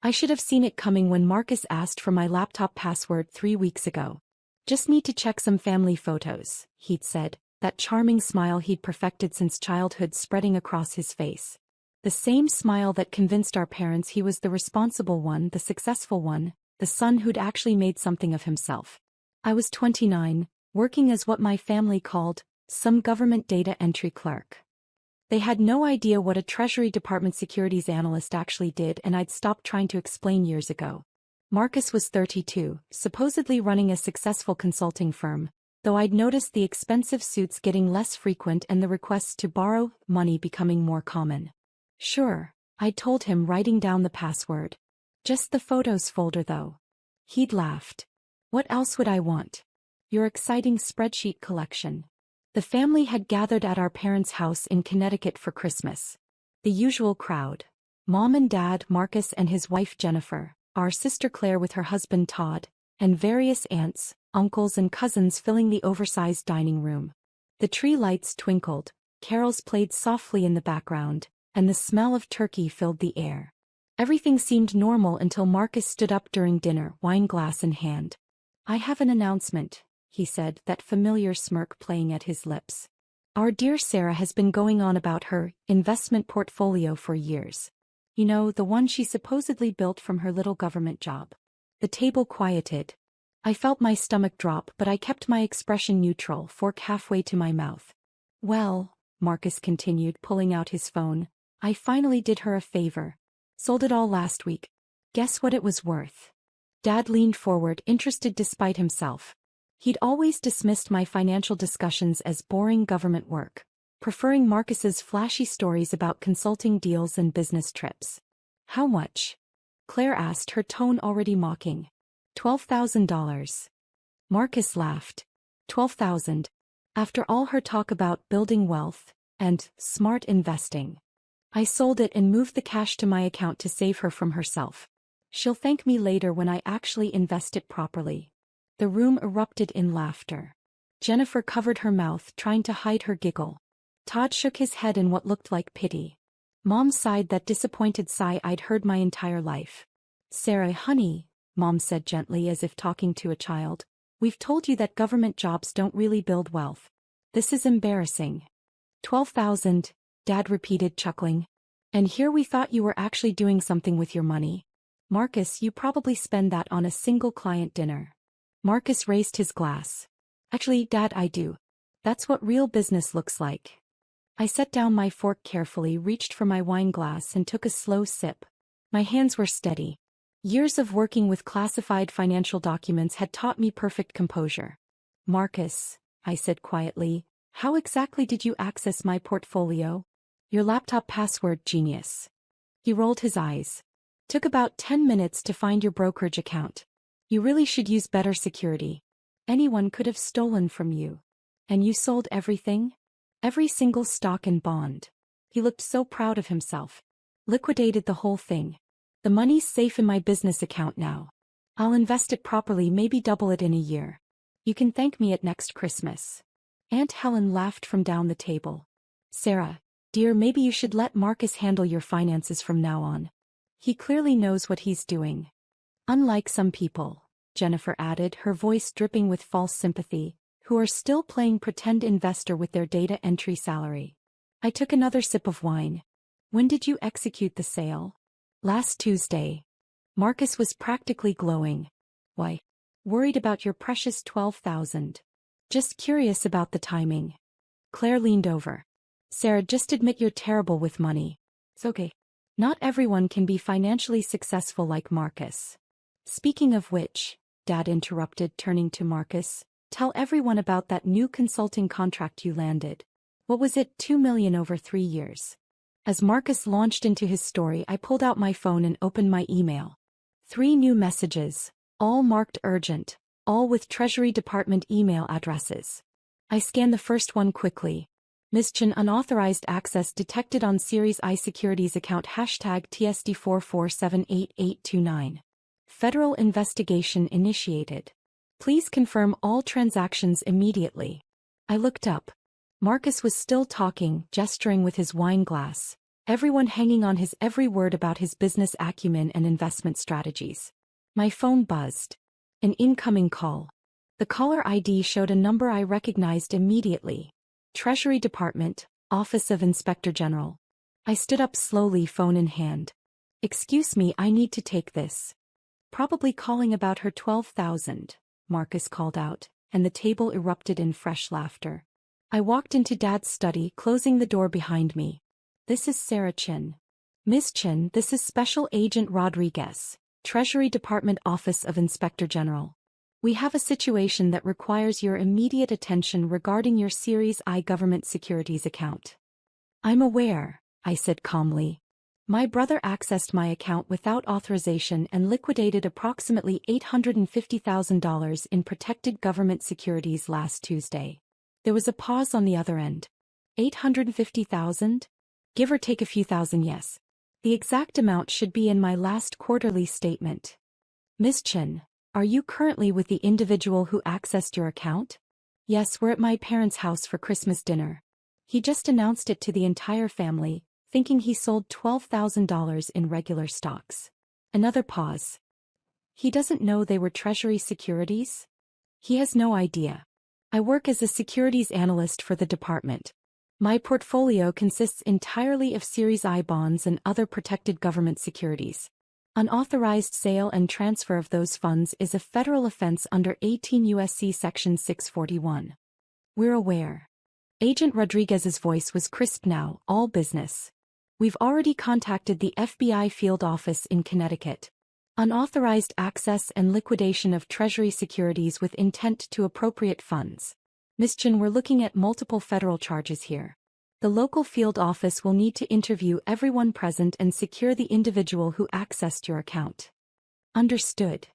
I should have seen it coming when Marcus asked for my laptop password 3 weeks ago. Just need to check some family photos, he'd said, that charming smile he'd perfected since childhood spreading across his face. The same smile that convinced our parents he was the responsible one, the successful one, the son who'd actually made something of himself. I was 29, working as what my family called some government data entry clerk. They had no idea what a Treasury Department securities analyst actually did, and I'd stopped trying to explain years ago. Marcus was 32, supposedly running a successful consulting firm, though I'd noticed the expensive suits getting less frequent and the requests to borrow money becoming more common. Sure, I told him, writing down the password. Just the photos folder though. He'd laughed. What else would I want? Your exciting spreadsheet collection. The family had gathered at our parents' house in Connecticut for Christmas. The usual crowd. Mom and Dad, Marcus and his wife Jennifer, our sister Claire with her husband Todd, and various aunts, uncles and cousins filling the oversized dining room. The tree lights twinkled, carols played softly in the background, and the smell of turkey filled the air. Everything seemed normal until Marcus stood up during dinner, wine glass in hand. I have an announcement, he said, that familiar smirk playing at his lips. Our dear Sarah has been going on about her investment portfolio for years. You know, the one she supposedly built from her little government job. The table quieted. I felt my stomach drop, but I kept my expression neutral, fork halfway to my mouth. Well, Marcus continued, pulling out his phone, I finally did her a favor. Sold it all last week. Guess what it was worth? Dad leaned forward, interested despite himself. He'd always dismissed my financial discussions as boring government work, preferring Marcus's flashy stories about consulting deals and business trips. How much? Claire asked, her tone already mocking. $12,000. Marcus laughed. 12,000. After all her talk about building wealth and smart investing. I sold it and moved the cash to my account to save her from herself. She'll thank me later when I actually invest it properly. The room erupted in laughter. Jennifer covered her mouth, trying to hide her giggle. Todd shook his head in what looked like pity. Mom sighed, that disappointed sigh I'd heard my entire life. Sarah, honey, Mom said gently, as if talking to a child, we've told you that government jobs don't really build wealth. This is embarrassing. 12,000, Dad repeated, chuckling. And here we thought you were actually doing something with your money. Marcus, you probably spend that on a single client dinner. Marcus raised his glass. Actually, Dad, I do. That's what real business looks like. I set down my fork carefully, reached for my wine glass and took a slow sip. My hands were steady. Years of working with classified financial documents had taught me perfect composure. Marcus, I said quietly, how exactly did you access my portfolio? Your laptop password, genius. He rolled his eyes. Took about 10 minutes to find your brokerage account. You really should use better security. Anyone could have stolen from you. And you sold everything? Every single stock and bond. He looked so proud of himself. Liquidated the whole thing. The money's safe in my business account now. I'll invest it properly, maybe double it in a year. You can thank me at next Christmas. Aunt Helen laughed from down the table. Sarah, dear, maybe you should let Marcus handle your finances from now on. He clearly knows what he's doing. Unlike some people, Jennifer added, her voice dripping with false sympathy, who are still playing pretend investor with their data entry salary. I took another sip of wine. When did you execute the sale? Last Tuesday. Marcus was practically glowing. Why? Worried about your precious 12,000. Just curious about the timing. Claire leaned over. Sarah, just admit you're terrible with money. It's okay. Not everyone can be financially successful like Marcus. Speaking of which, Dad interrupted, turning to Marcus, tell everyone about that new consulting contract you landed. What was it, $2 million over 3 years? As Marcus launched into his story, I pulled out my phone and opened my email. 3 new messages, all marked urgent, all with Treasury Department email addresses. I scanned the first one quickly. Ms. Chen, unauthorized access detected on Series I Securities account #TSD44788829. Federal investigation initiated. Please confirm all transactions immediately. I looked up. Marcus was still talking, gesturing with his wine glass. everyone hanging on his every word about his business acumen and investment strategies. My phone buzzed. An incoming call. The caller ID showed a number I recognized immediately. Treasury Department, Office of Inspector General. I stood up slowly, phone in hand. "Excuse me, I need to take this." "Probably calling about her 12,000, Marcus called out, and the table erupted in fresh laughter. I walked into Dad's study, closing the door behind me. "This is Sarah Chin." "Miss Chin, this is Special Agent Rodriguez, Treasury Department Office of Inspector General. We have a situation that requires your immediate attention regarding your Series I government securities account." "I'm aware," I said calmly. "My brother accessed my account without authorization and liquidated approximately $850,000 in protected government securities last Tuesday." There was a pause on the other end. $850,000? Give or take a few thousand, yes. The exact amount should be in my last quarterly statement. "Miss Chin, are you currently with the individual who accessed your account?" "Yes, we're at my parents' house for Christmas dinner. He just announced it to the entire family, thinking he sold $12,000 in regular stocks." Another pause. "He doesn't know they were Treasury securities?" "He has no idea. I work as a securities analyst for the department. My portfolio consists entirely of Series I bonds and other protected government securities. Unauthorized sale and transfer of those funds is a federal offense under 18 U.S.C. Section 641. "We're aware." Agent Rodriguez's voice was crisp now, all business. "We've already contacted the FBI field office in Connecticut. Unauthorized access and liquidation of Treasury securities with intent to appropriate funds. Miss Chin, we're looking at multiple federal charges here. The local field office will need to interview everyone present and secure the individual who accessed your account." "Understood.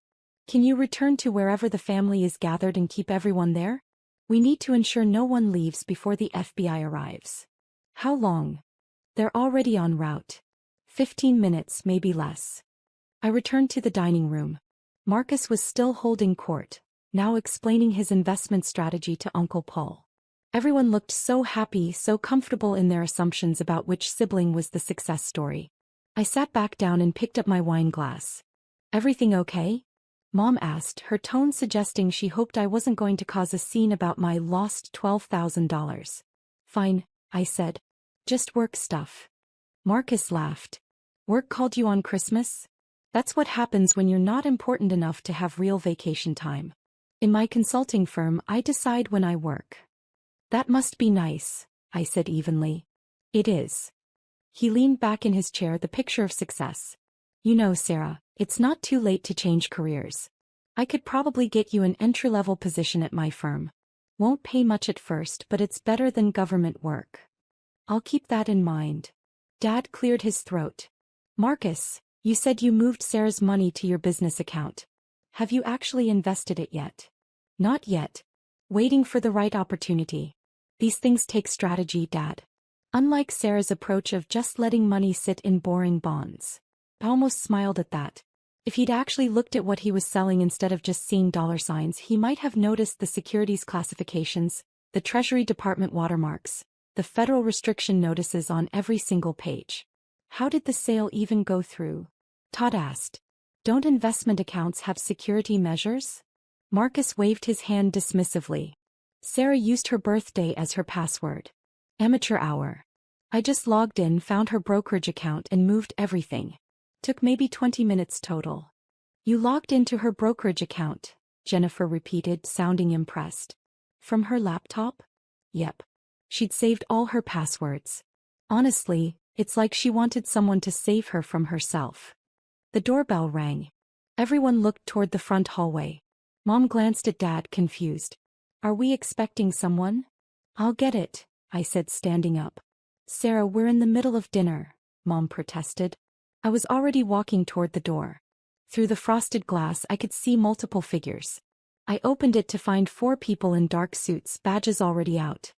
Can you return to wherever the family is gathered and keep everyone there? We need to ensure no one leaves before the FBI arrives." "How long?" "They're already en route. 15 minutes, maybe less." I returned to the dining room. Marcus was still holding court, now explaining his investment strategy to Uncle Paul. Everyone looked so happy, so comfortable in their assumptions about which sibling was the success story. I sat back down and picked up my wine glass. "Everything okay?" Mom asked, her tone suggesting she hoped I wasn't going to cause a scene about my lost $12,000. "Fine," I said. "Just work stuff." Marcus laughed. "Work called you on Christmas? That's what happens when you're not important enough to have real vacation time. In my consulting firm, I decide when I work." "That must be nice," I said evenly. "It is." He leaned back in his chair, the picture of success. "You know, Sarah, it's not too late to change careers. I could probably get you an entry-level position at my firm. Won't pay much at first, but it's better than government work." "I'll keep that in mind." Dad cleared his throat. "Marcus, you said you moved Sarah's money to your business account. Have you actually invested it yet?" "Not yet. Waiting for the right opportunity. These things take strategy, Dad. Unlike Sarah's approach of just letting money sit in boring bonds." I almost smiled at that. If he'd actually looked at what he was selling instead of just seeing dollar signs, he might have noticed the securities classifications, the Treasury Department watermarks, the federal restriction notices on every single page. "How did the sale even go through?" Todd asked. "Don't investment accounts have security measures?" Marcus waved his hand dismissively. "Sarah used her birthday as her password. Amateur hour. I just logged in, found her brokerage account and moved everything. Took maybe 20 minutes total." "You logged into her brokerage account," Jennifer repeated, sounding impressed. "From her laptop?" "Yep. She'd saved all her passwords. Honestly, it's like she wanted someone to save her from herself." The doorbell rang. Everyone looked toward the front hallway. Mom glanced at Dad, confused. "Are we expecting someone?" "I'll get it," I said, standing up. "Sarah, we're in the middle of dinner," Mom protested. I was already walking toward the door. Through the frosted glass I could see multiple figures. I opened it to find 4 people in dark suits, badges already out.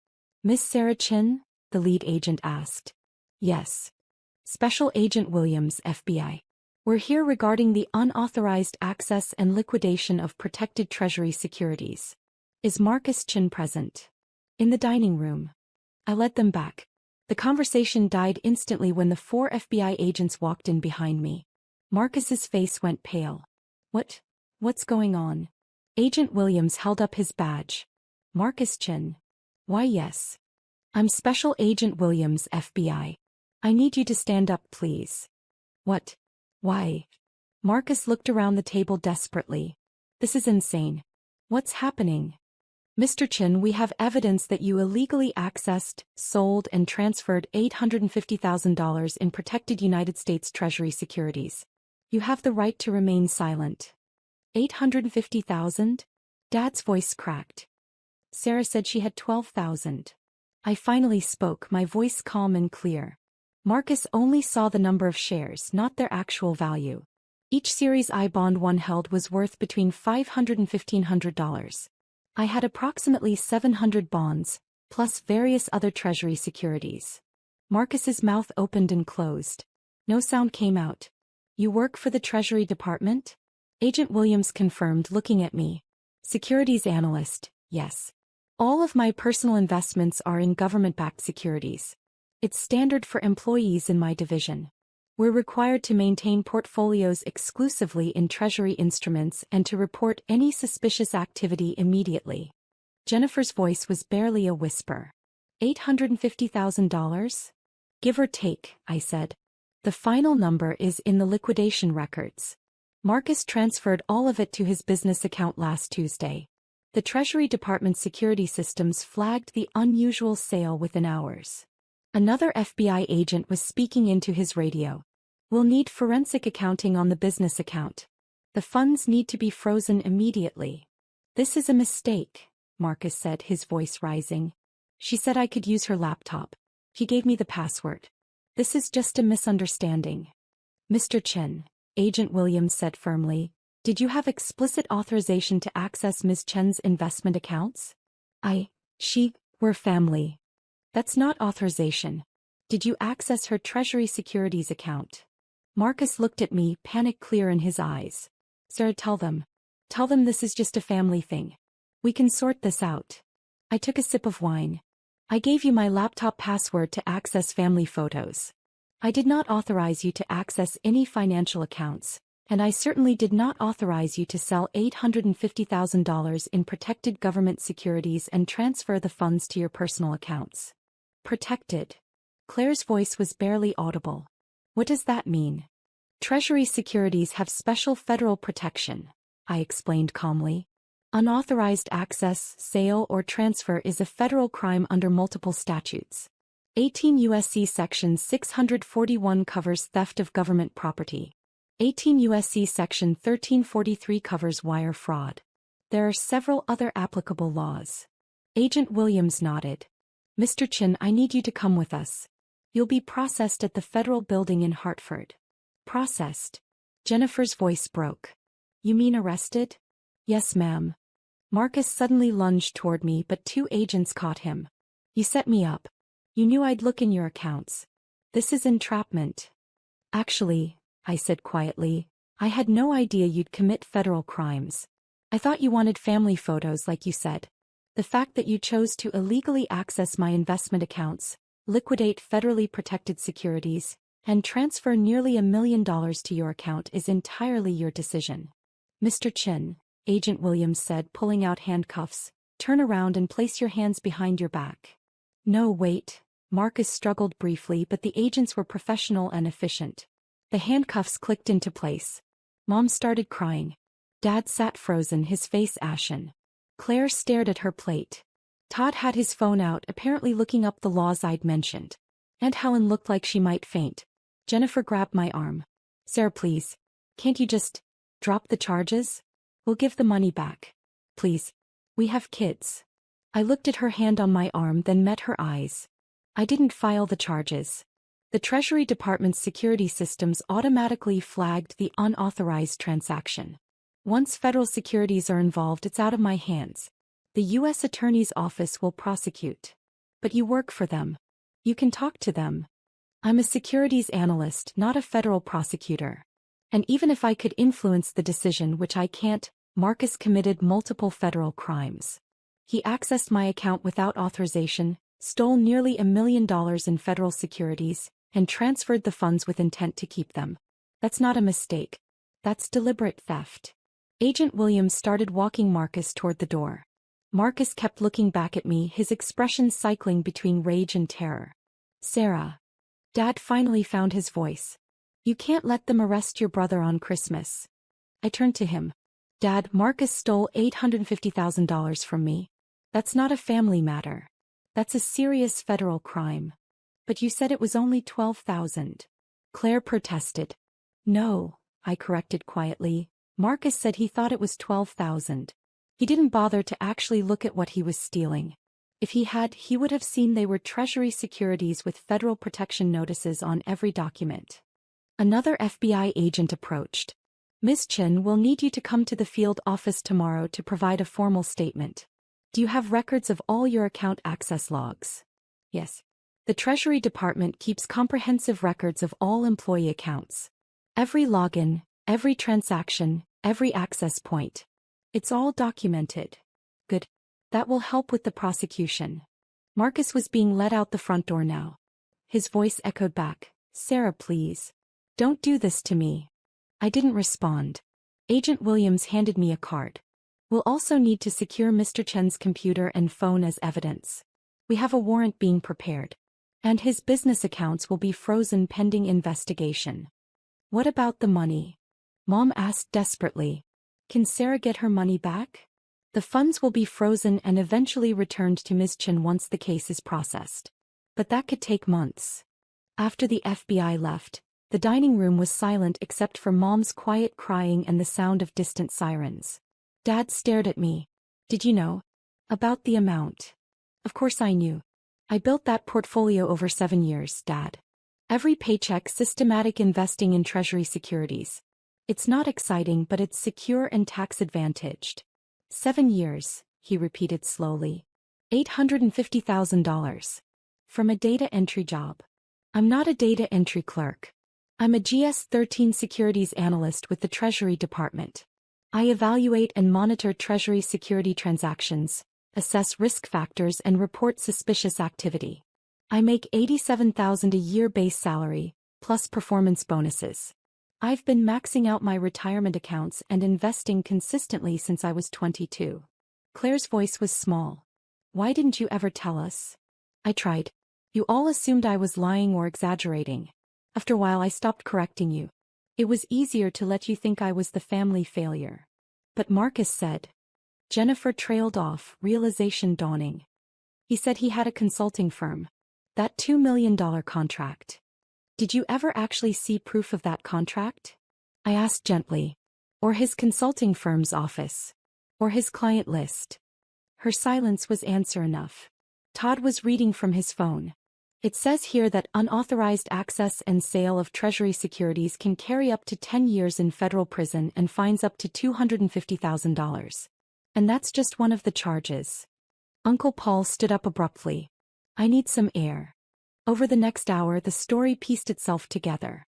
"Miss Sarah Chin?" the lead agent asked. "Yes." "Special Agent Williams, FBI. We're here regarding the unauthorized access and liquidation of protected Treasury securities. Is Marcus Chin present?" "In the dining room." I led them back. The conversation died instantly when the 4 FBI agents walked in behind me. Marcus's face went pale. What's going on? Agent Williams held up his badge. Marcus Chin. Why yes. I'm Special Agent Williams, FBI. I need you to stand up, please. What? Why? Marcus looked around the table desperately. This is insane. What's happening? Mr. Chin, we have evidence that you illegally accessed, sold, and transferred $850,000 in protected United States Treasury securities. You have the right to remain silent. $850,000? Dad's voice cracked. Sarah said she had $12,000. I finally spoke, my voice calm and clear. Marcus only saw the number of shares, not their actual value. Each Series I bond one held was worth between $500 and $1,500. I had approximately 700 bonds, plus various other Treasury securities. Marcus's mouth opened and closed. No sound came out. You work for the Treasury Department? Agent Williams confirmed, looking at me. Securities analyst, yes. All of my personal investments are in government-backed securities. It's standard for employees in my division. We're required to maintain portfolios exclusively in Treasury instruments and to report any suspicious activity immediately. Jennifer's voice was barely a whisper. $850,000? Give or take, I said. The final number is in the liquidation records. Marcus transferred all of it to his business account last Tuesday. The Treasury Department's security systems flagged the unusual sale within hours. Another FBI agent was speaking into his radio. We'll need forensic accounting on the business account. The funds need to be frozen immediately. This is a mistake, Marcus said, his voice rising. She said I could use her laptop. He gave me the password. This is just a misunderstanding. Mr. Chen, Agent Williams said firmly, did you have explicit authorization to access Ms. Chen's investment accounts? We're family. That's not authorization. Did you access her Treasury Securities account? Marcus looked at me, panic clear in his eyes. Sarah, tell them this is just a family thing. We can sort this out. I took a sip of wine. I gave you my laptop password to access family photos. I did not authorize you to access any financial accounts, and I certainly did not authorize you to sell $850,000 in protected government securities and transfer the funds to your personal accounts. Protected. Claire's voice was barely audible. What does that mean? Treasury securities have special federal protection, I explained calmly. Unauthorized access, sale, or transfer is a federal crime under multiple statutes. 18 U.S.C. Section 641 covers theft of government property. 18 U.S.C. Section 1343 covers wire fraud. There are several other applicable laws. Agent Williams nodded. Mr. Chin, I need you to come with us. You'll be processed at the federal building in Hartford. Processed? Jennifer's voice broke. You mean arrested? Yes, ma'am. Marcus suddenly lunged toward me, but 2 agents caught him. You set me up. You knew I'd look in your accounts. This is entrapment. Actually, I said quietly, I had no idea you'd commit federal crimes. I thought you wanted family photos like you said. The fact that you chose to illegally access my investment accounts, liquidate federally protected securities, and transfer nearly $1 million to your account is entirely your decision. Mr. Chin, Agent Williams said, pulling out handcuffs, turn around and place your hands behind your back. No, wait. Marcus struggled briefly, but the agents were professional and efficient. The handcuffs clicked into place. Mom started crying. Dad sat frozen, his face ashen. Claire stared at her plate. Todd had his phone out, apparently looking up the laws I'd mentioned. Aunt Helen looked like she might faint. Jennifer grabbed my arm. Sarah, please. Can't you just drop the charges? We'll give the money back. Please. We have kids. I looked at her hand on my arm, then met her eyes. I didn't file the charges. The Treasury Department's security systems automatically flagged the unauthorized transaction. Once federal securities are involved, it's out of my hands. The U.S. Attorney's Office will prosecute. But you work for them. You can talk to them. I'm a securities analyst, not a federal prosecutor. And even if I could influence the decision, which I can't, Marcus committed multiple federal crimes. He accessed my account without authorization, stole nearly $1 million in federal securities, and transferred the funds with intent to keep them. That's not a mistake. That's deliberate theft. Agent Williams started walking Marcus toward the door. Marcus kept looking back at me, his expression cycling between rage and terror. Sarah. Dad finally found his voice. You can't let them arrest your brother on Christmas. I turned to him. Dad, Marcus stole $850,000 from me. That's not a family matter. That's a serious federal crime. But you said it was only $12,000. Claire protested. No, I corrected quietly. Marcus said he thought it was $12,000. He didn't bother to actually look at what he was stealing. If he had, he would have seen they were Treasury securities with federal protection notices on every document. Another FBI agent approached. Ms. Chen will need you to come to the field office tomorrow to provide a formal statement. Do you have records of all your account access logs? Yes. The Treasury Department keeps comprehensive records of all employee accounts. Every login, every transaction, every access point. It's all documented. Good. That will help with the prosecution. Marcus was being led out the front door now. His voice echoed back. Sarah, please. Don't do this to me. I didn't respond. Agent Williams handed me a card. We'll also need to secure Mr. Chen's computer and phone as evidence. We have a warrant being prepared. And his business accounts will be frozen pending investigation. What about the money? Mom asked desperately. Can Sarah get her money back? The funds will be frozen and eventually returned to Ms. Chen once the case is processed. But that could take months. After the FBI left, the dining room was silent except for Mom's quiet crying and the sound of distant sirens. Dad stared at me. Did you know? About the amount. Of course I knew. I built that portfolio over 7 years, Dad. Every paycheck, systematic investing in Treasury securities. It's not exciting, but it's secure and tax-advantaged. 7 years, he repeated slowly. $850,000. From a data entry job. I'm not a data entry clerk. I'm a GS-13 securities analyst with the Treasury Department. I evaluate and monitor Treasury security transactions, assess risk factors and report suspicious activity. I make $87,000 a year base salary, plus performance bonuses. I've been maxing out my retirement accounts and investing consistently since I was 22. Claire's voice was small. Why didn't you ever tell us? I tried. You all assumed I was lying or exaggerating. After a while I stopped correcting you. It was easier to let you think I was the family failure. But Marcus said. Jennifer trailed off, realization dawning. He said he had a consulting firm. That $2 million contract. Did you ever actually see proof of that contract? I asked gently. Or his consulting firm's office? Or his client list? Her silence was answer enough. Todd was reading from his phone. It says here that unauthorized access and sale of Treasury securities can carry up to 10 years in federal prison and fines up to $250,000. And that's just one of the charges. Uncle Paul stood up abruptly. I need some air. Over the next hour the story pieced itself together.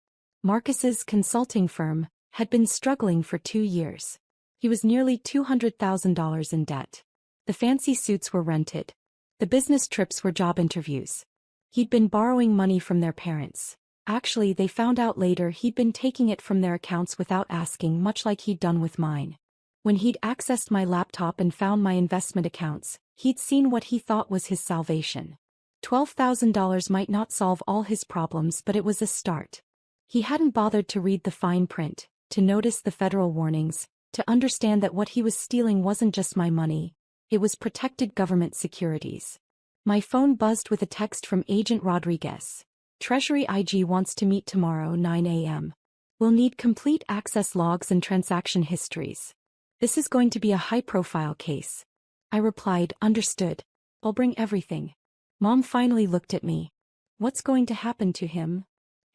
Marcus's consulting firm had been struggling for 2 years. He was nearly $200,000 in debt. The fancy suits were rented. The business trips were job interviews. He'd been borrowing money from their parents. Actually, they found out later he'd been taking it from their accounts without asking, much like he'd done with mine. When he'd accessed my laptop and found my investment accounts, he'd seen what he thought was his salvation. $12,000 might not solve all his problems, but it was a start. He hadn't bothered to read the fine print, to notice the federal warnings, to understand that what he was stealing wasn't just my money, it was protected government securities. My phone buzzed with a text from Agent Rodriguez. Treasury IG wants to meet tomorrow 9 a.m. We'll need complete access logs and transaction histories. This is going to be a high-profile case. I replied, understood. I'll bring everything. Mom finally looked at me. What's going to happen to him?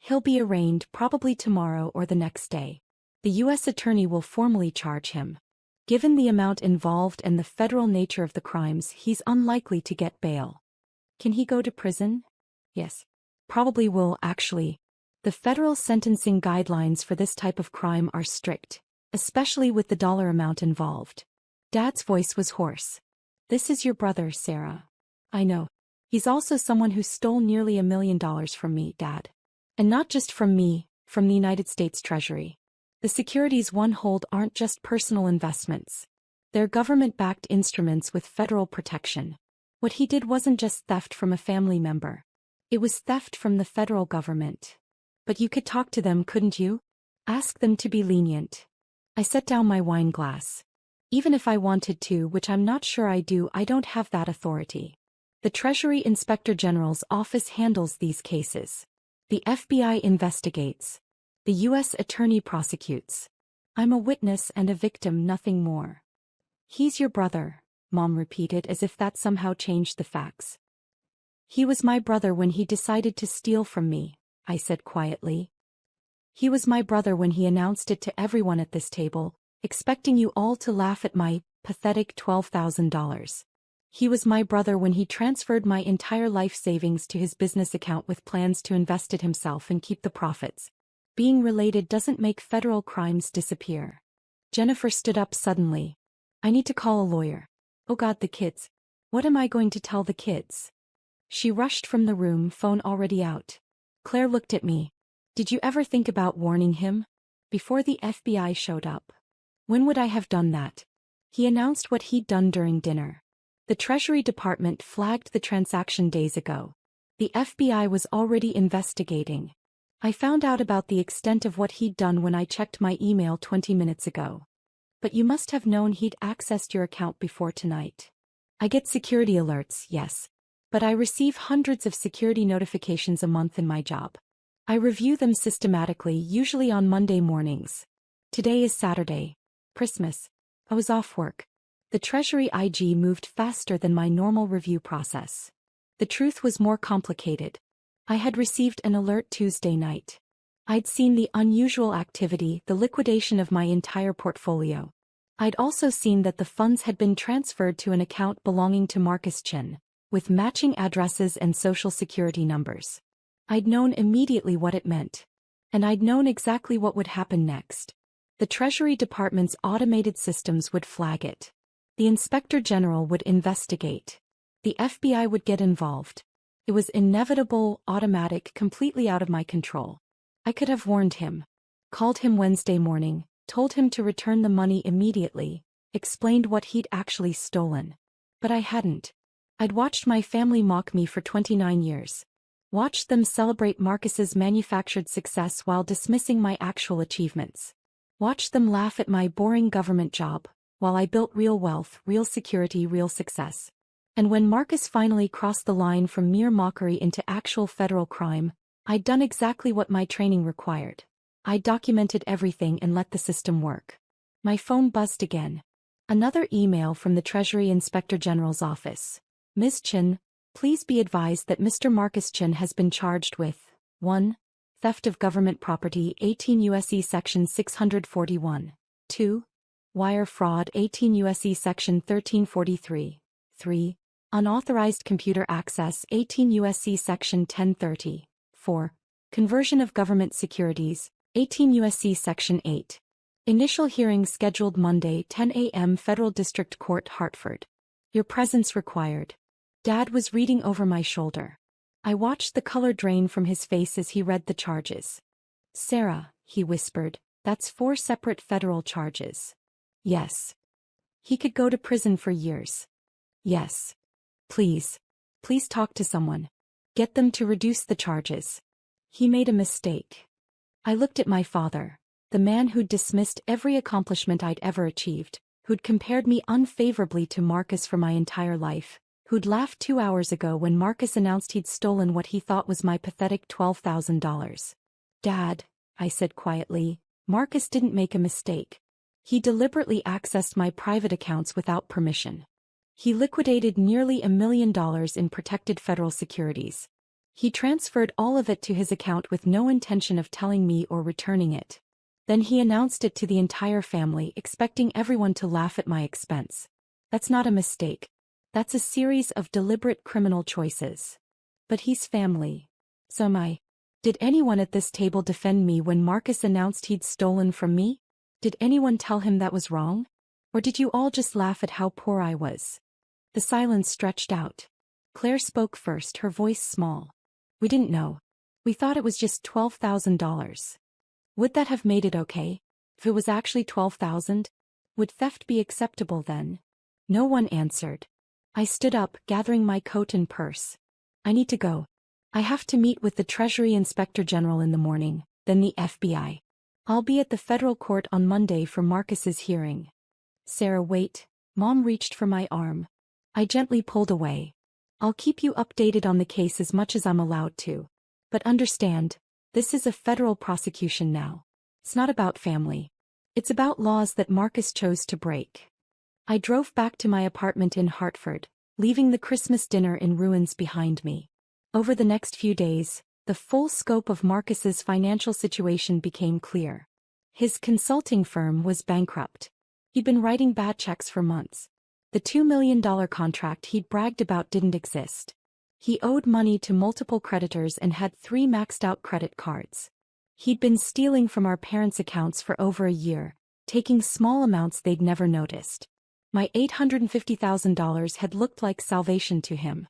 He'll be arraigned probably tomorrow or the next day. The U.S. attorney will formally charge him. Given the amount involved and the federal nature of the crimes, he's unlikely to get bail. Can he go to prison? Yes. Probably will, actually. The federal sentencing guidelines for this type of crime are strict, especially with the dollar amount involved. Dad's voice was hoarse. This is your brother, Sarah. I know. He's also someone who stole nearly $1 million from me, Dad. And not just from me, from the United States Treasury. The securities one hold aren't just personal investments. They're government-backed instruments with federal protection. What he did wasn't just theft from a family member. It was theft from the federal government. But you could talk to them, couldn't you? Ask them to be lenient. I set down my wine glass. Even if I wanted to, which I'm not sure I do, I don't have that authority. The Treasury Inspector General's office handles these cases. The FBI investigates. The U.S. Attorney prosecutes. I'm a witness and a victim, nothing more. He's your brother, Mom repeated as if that somehow changed the facts. He was my brother when he decided to steal from me, I said quietly. He was my brother when he announced it to everyone at this table, expecting you all to laugh at my pathetic $12,000. He was my brother when he transferred my entire life savings to his business account with plans to invest it himself and keep the profits. Being related doesn't make federal crimes disappear. Jennifer stood up suddenly. I need to call a lawyer. Oh God, the kids. What am I going to tell the kids? She rushed from the room, phone already out. Claire looked at me. Did you ever think about warning him? Before the FBI showed up. When would I have done that? He announced what he'd done during dinner. The Treasury Department flagged the transaction days ago. The FBI was already investigating. I found out about the extent of what he'd done when I checked my email 20 minutes ago. But you must have known he'd accessed your account before tonight. I get security alerts, yes. But I receive hundreds of security notifications a month in my job. I review them systematically, usually on Monday mornings. Today is Saturday. Christmas. I was off work. The Treasury IG moved faster than my normal review process. The truth was more complicated. I had received an alert Tuesday night. I'd seen the unusual activity, the liquidation of my entire portfolio. I'd also seen that the funds had been transferred to an account belonging to Marcus Chin, with matching addresses and social security numbers. I'd known immediately what it meant. And I'd known exactly what would happen next. The Treasury Department's automated systems would flag it. The Inspector General would investigate. The FBI would get involved. It was inevitable, automatic, completely out of my control. I could have warned him. Called him Wednesday morning, told him to return the money immediately, explained what he'd actually stolen. But I hadn't. I'd watched my family mock me for 29 years. Watched them celebrate Marcus's manufactured success while dismissing my actual achievements. Watched them laugh at my boring government job, while I built real wealth, real security, real success. And when Marcus finally crossed the line from mere mockery into actual federal crime, I'd done exactly what my training required. I documented everything and let the system work. My phone buzzed again. Another email from the Treasury Inspector General's office. Ms. Chin, please be advised that Mr. Marcus Chin has been charged with 1. Theft of government property 18 U.S.C. Section 641. 2. Wire fraud 18 U.S.C. Section 1343. 3. Unauthorized computer access 18 U.S.C. Section 1030. 4. Conversion of government securities 18 U.S.C. Section 8. Initial hearing scheduled Monday 10 a.m. Federal District Court, Hartford. Your presence required. Dad was reading over my shoulder. I watched the color drain from his face as he read the charges. Sarah, he whispered, that's 4 separate federal charges. Yes. He could go to prison for years. Yes. Please. Please talk to someone. Get them to reduce the charges. He made a mistake. I looked at my father, the man who'd dismissed every accomplishment I'd ever achieved, who'd compared me unfavorably to Marcus for my entire life, who'd laughed 2 hours ago when Marcus announced he'd stolen what he thought was my pathetic $12,000. Dad, I said quietly, Marcus didn't make a mistake. He deliberately accessed my private accounts without permission. He liquidated nearly $1 million in protected federal securities. He transferred all of it to his account with no intention of telling me or returning it. Then he announced it to the entire family, expecting everyone to laugh at my expense. That's not a mistake. That's a series of deliberate criminal choices. But he's family. So am I. Did anyone at this table defend me when Marcus announced he'd stolen from me? Did anyone tell him that was wrong? Or did you all just laugh at how poor I was? The silence stretched out. Claire spoke first, her voice small. We didn't know. We thought it was just $12,000. Would that have made it okay? If it was actually 12,000? Would theft be acceptable then? No one answered. I stood up, gathering my coat and purse. I need to go. I have to meet with the Treasury Inspector General in the morning, then the FBI. I'll be at the federal court on Monday for Marcus's hearing. Sarah, wait. Mom reached for my arm. I gently pulled away. I'll keep you updated on the case as much as I'm allowed to. But understand, this is a federal prosecution now. It's not about family. It's about laws that Marcus chose to break. I drove back to my apartment in Hartford, leaving the Christmas dinner in ruins behind me. Over the next few days, the full scope of Marcus's financial situation became clear. His consulting firm was bankrupt. He'd been writing bad checks for months. The $2 million contract he'd bragged about didn't exist. He owed money to multiple creditors and had 3 maxed-out credit cards. He'd been stealing from our parents' accounts for over a year, taking small amounts they'd never noticed. My $850,000 had looked like salvation to him.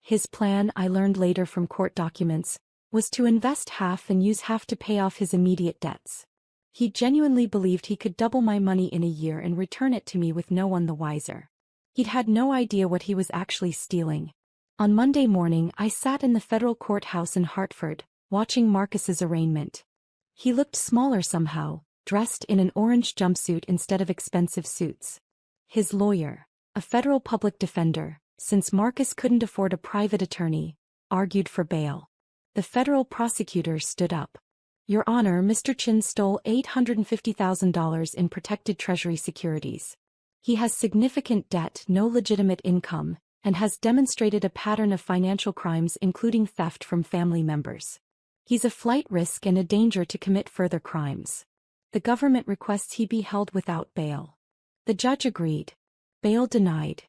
His plan, I learned later from court documents, was to invest half and use half to pay off his immediate debts. He genuinely believed he could double my money in a year and return it to me with no one the wiser. He'd had no idea what he was actually stealing. On Monday morning, I sat in the federal courthouse in Hartford, watching Marcus's arraignment. He looked smaller somehow, dressed in an orange jumpsuit instead of expensive suits. His lawyer, a federal public defender, since Marcus couldn't afford a private attorney, argued for bail. The federal prosecutor stood up. Your Honor, Mr. Chin stole $850,000 in protected Treasury securities. He has significant debt, no legitimate income, and has demonstrated a pattern of financial crimes including theft from family members. He's a flight risk and a danger to commit further crimes. The government requests he be held without bail. The judge agreed. Bail denied.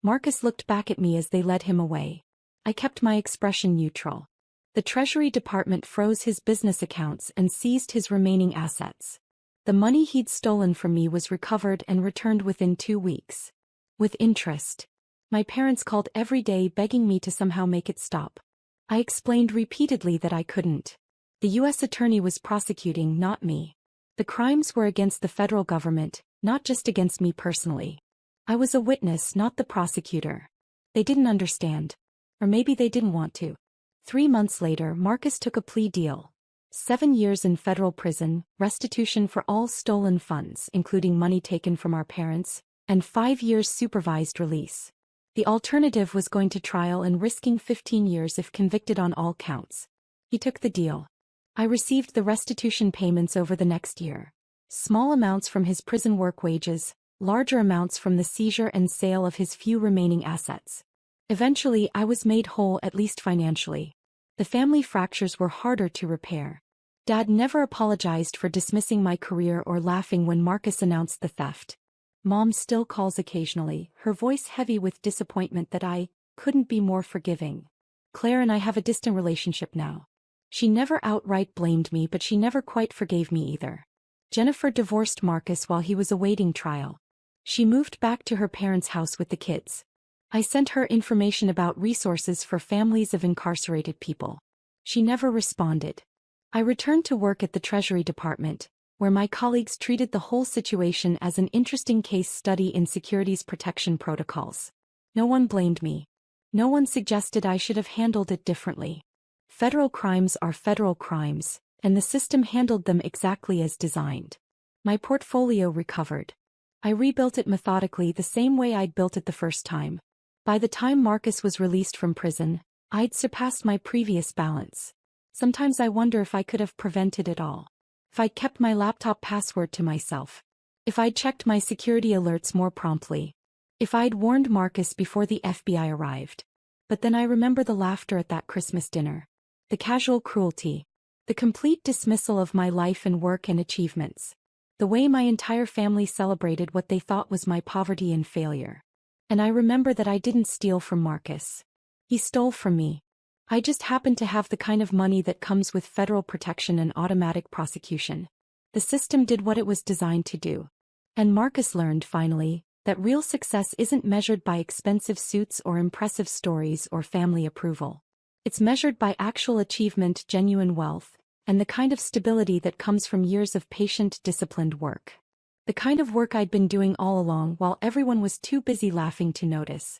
Marcus looked back at me as they led him away. I kept my expression neutral. The Treasury Department froze his business accounts and seized his remaining assets. The money he'd stolen from me was recovered and returned within 2 weeks. With interest. My parents called every day begging me to somehow make it stop. I explained repeatedly that I couldn't. The U.S. attorney was prosecuting, not me. The crimes were against the federal government, not just against me personally. I was a witness, not the prosecutor. They didn't understand. Or maybe they didn't want to. 3 months later, Marcus took a plea deal. 7 years in federal prison, restitution for all stolen funds, including money taken from our parents, and 5 years supervised release. The alternative was going to trial and risking 15 years if convicted on all counts. He took the deal. I received the restitution payments over the next year. Small amounts from his prison work wages, larger amounts from the seizure and sale of his few remaining assets. Eventually, I was made whole, at least financially. The family fractures were harder to repair. Dad never apologized for dismissing my career or laughing when Marcus announced the theft. Mom still calls occasionally, her voice heavy with disappointment that I couldn't be more forgiving. Claire and I have a distant relationship now. She never outright blamed me, but she never quite forgave me either. Jennifer divorced Marcus while he was awaiting trial. She moved back to her parents' house with the kids. I sent her information about resources for families of incarcerated people. She never responded. I returned to work at the Treasury Department, where my colleagues treated the whole situation as an interesting case study in securities protection protocols. No one blamed me. No one suggested I should have handled it differently. Federal crimes are federal crimes, and the system handled them exactly as designed. My portfolio recovered. I rebuilt it methodically the same way I'd built it the first time. By the time Marcus was released from prison, I'd surpassed my previous balance. Sometimes I wonder if I could have prevented it all. If I'd kept my laptop password to myself. If I'd checked my security alerts more promptly. If I'd warned Marcus before the FBI arrived. But then I remember the laughter at that Christmas dinner. The casual cruelty. The complete dismissal of my life and work and achievements. The way my entire family celebrated what they thought was my poverty and failure. And I remember that I didn't steal from Marcus. He stole from me. I just happened to have the kind of money that comes with federal protection and automatic prosecution. The system did what it was designed to do. And Marcus learned, finally, that real success isn't measured by expensive suits or impressive stories or family approval. It's measured by actual achievement, genuine wealth, and the kind of stability that comes from years of patient, disciplined work. The kind of work I'd been doing all along while everyone was too busy laughing to notice.